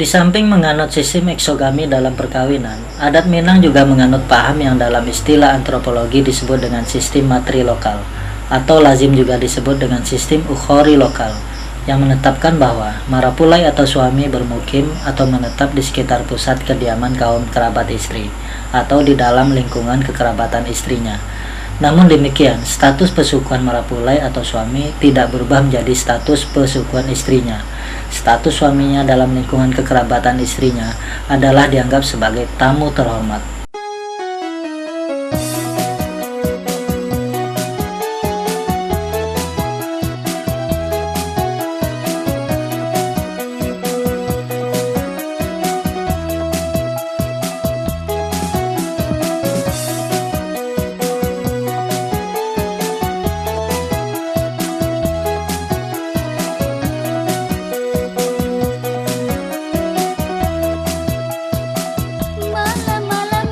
Di samping menganut sistem eksogami dalam perkawinan, adat Minang juga menganut paham yang dalam istilah antropologi disebut dengan sistem matrilokal, atau lazim juga disebut dengan sistem ukhori lokal, yang menetapkan bahwa marapulai atau suami bermukim atau menetap di sekitar pusat kediaman kaum kerabat istri, atau di dalam lingkungan kekerabatan istrinya. Namun demikian, status pesukuan marapulai atau suami tidak berubah menjadi status pesukuan istrinya. Status suaminya dalam lingkungan kekerabatan istrinya adalah dianggap sebagai tamu terhormat. Malam-malam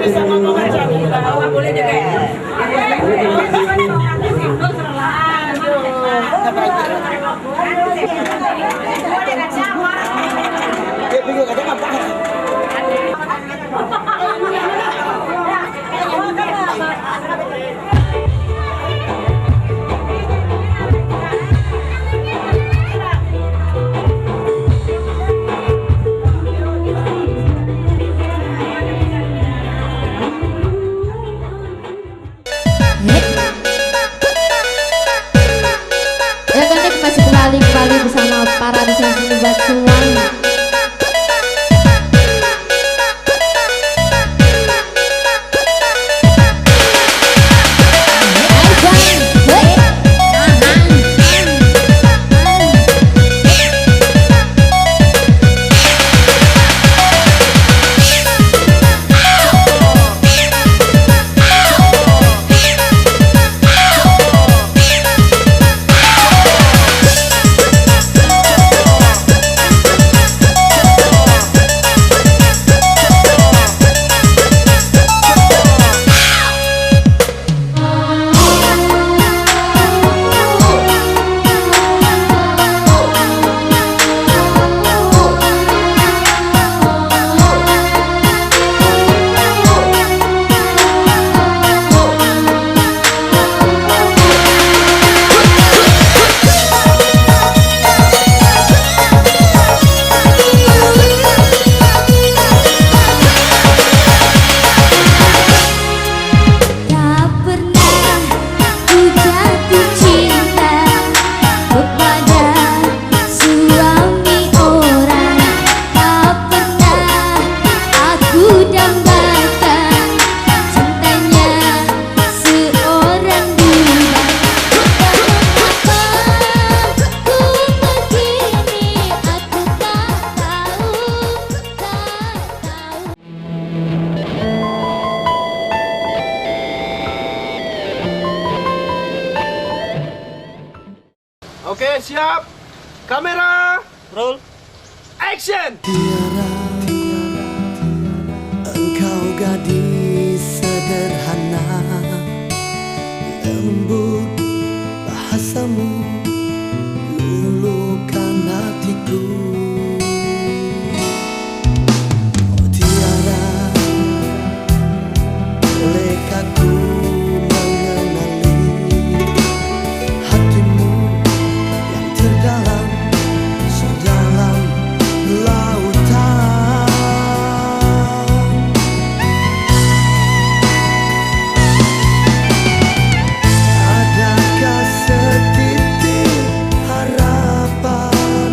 Bisa ngomong aja di bawah boleh juga ya. Kembali bersama para desain seni buat semuanya. Oke, siap. Kamera, roll, action. Engkau gadis sederhana, lembut bahasamu, luluhkan hatiku. Oh Tiara, bolehkah ku mengenali hatimu yang terdalam, sedalam lautan. Adakah setitik harapan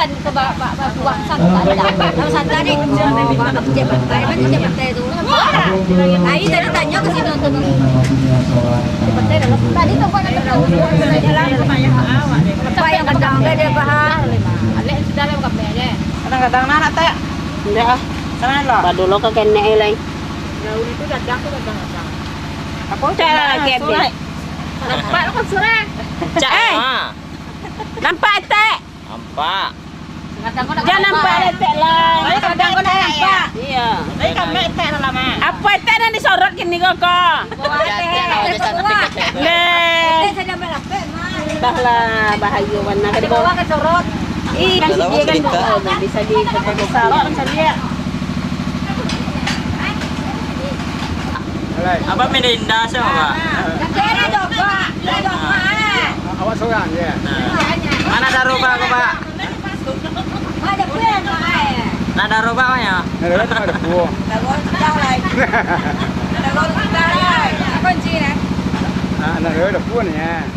kan ke buang santai ada. Kalau santai nih cek pantai, mana cek pantai itu. Tadi tanya ke sini untuk pantai dalam. Tadi tuh kan ada jalan banyak awak deh. Apa yang kadang dia bahas. Alek sudah lewat kafe deh. Kadang-kadang nak teh. Ya. Sana lah. Badulo ka kene ilay. Daun itu dadang tuh kadang-kadang. Apa Cara lagi abi. Nampak lo kan sore. Cak. Nampak teh. Nampak. Jangan nampak teh lah. Kadang kau nak nampak. Iya. Tapi kami teh lama. Apa teh nak disorot gini kok? Le. Saya dapat apa mah? Bahlah bahaya warna Di bawah kan sorot. Ih, kan dia kan bohong, bisa di salon bisa lihat. Abang Melinda siapa? Kena dok pak, dok mana? Awak seorang ya. Mana ada roba kok pak? Ada pun pak. Nah ada roba kok ya? Ada ada buah. Dagon sudah lagi. Dagon sudah lagi. Apa sih ni? Nah, ada buah ya.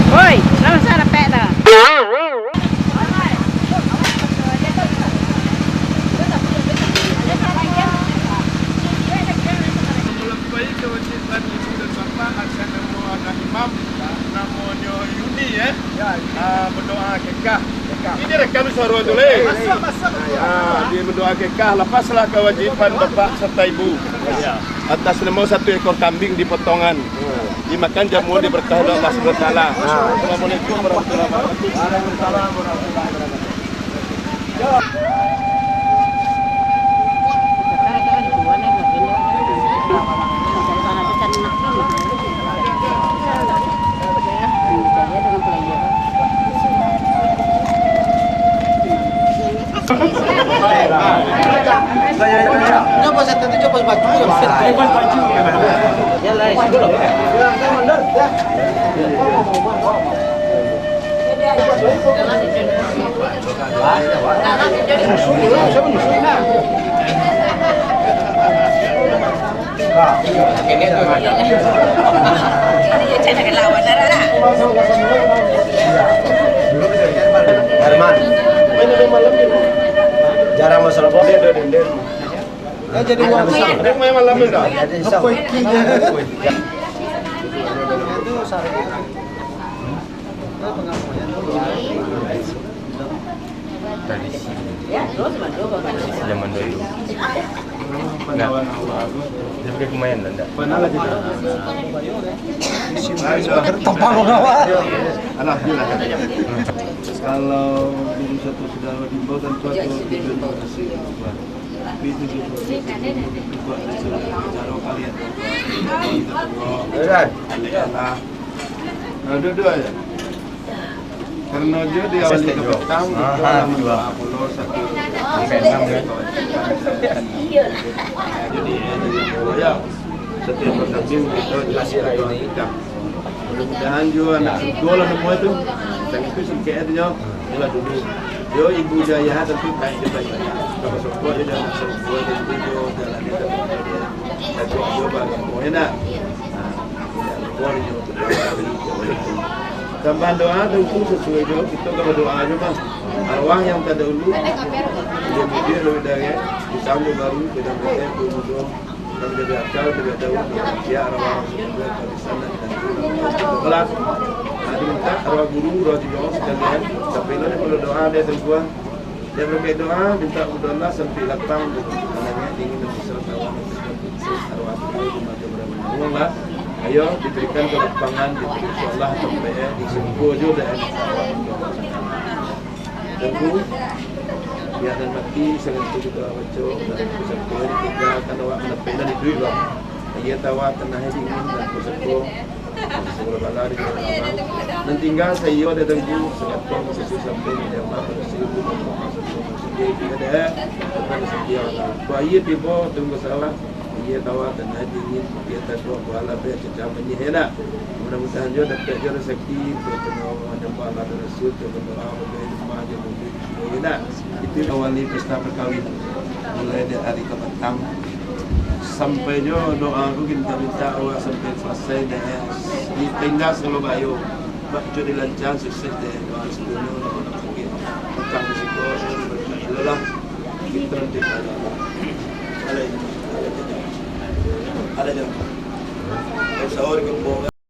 Oi, lawan sana pek dah. Baik kewajiban ibu dan bapa akan nama anak imam namanya Yuni ya. Berdoa kekah. Ini rekam suara dulu. Masuk. Dia berdoa kekah. Lepaslah kewajiban bapak serta ibu. Atas nama satu ekor kambing di potongan. Dimakan jamu diberkahi oleh Allah Subhanahu wa taala. Assalamualaikum warahmatullahi wabarakatuh. Waalaikumsalam warahmatullahi wabarakatuh. Coba saya tadi coba baju. Ya lah, sebelum. Jarang masalah bodoh dia dendeng. Ya jadi uang besar. Ada main malam enggak? Apa ikinya? Tradisi zaman dulu. Enggak. Dia pakai kumayan enggak? Alhamdulillah. Kalau belum satu sudah dibawa dan suatu terima kasih. Itu juga buat cara kalian. Dua-dua aja. Karena dia di awal itu petang, itu dalam 21 sampai 6 ya. Jadi ya setiap persambing kita kasih ini kita. Mudah-mudahan juga anak sekolah semua itu, dan itu singkat aja, jelas dulu. Yo ibu jaya tentu baik dia baik. Kalau sekolah dia dah sekolah dia itu jalan dia tapi coba semua enak. Nah, dia untuk tambahan doa tentu sesuai doa kita kalau doa aja bang. Arwah yang terdahulu, kemudian lebih dari disambung baru dengan mereka berdoa. Dan dari akal, dari daun, ya arwah sudah di sana dan kelas. Ada minta arwah guru, arwah juga sekalian. Tapi ini kalau doa dia terbuat, dia berbagai doa minta Allah sampai lapang. Karena ingin membesar arwah guru macam berapa ayo diberikan kelapangan, diberikan Allah sampai di sembuh juga dan tentu. Ya dan mati sangat kita baca dan bersyukur kita akan awak menepena di duit lah. Ia tawa tanah dingin dan bersyukur. Semoga bala di dalam. Dan tinggal saya ada tunggu sangat pun sesuai sampai di dalam bersyukur. Jadi ada dan setia Allah. Bayi tiba tunggu salah. Ia tawa tanah dingin dia tak doa bala be cecah menyihela. Mudah-mudahan juga dapat rezeki bertemu dengan bala dan Rasul berdoa bagi rumah dia mungkin. Itu awali pesta perkawinan. mulai dari hari kebatang sampai jo doa aku kita minta Allah sampai selesai deh tinggal selalu bayu bakjo dilancar sukses deh bahas dulu sakit tentang risiko lelah kita nanti ada sahur ke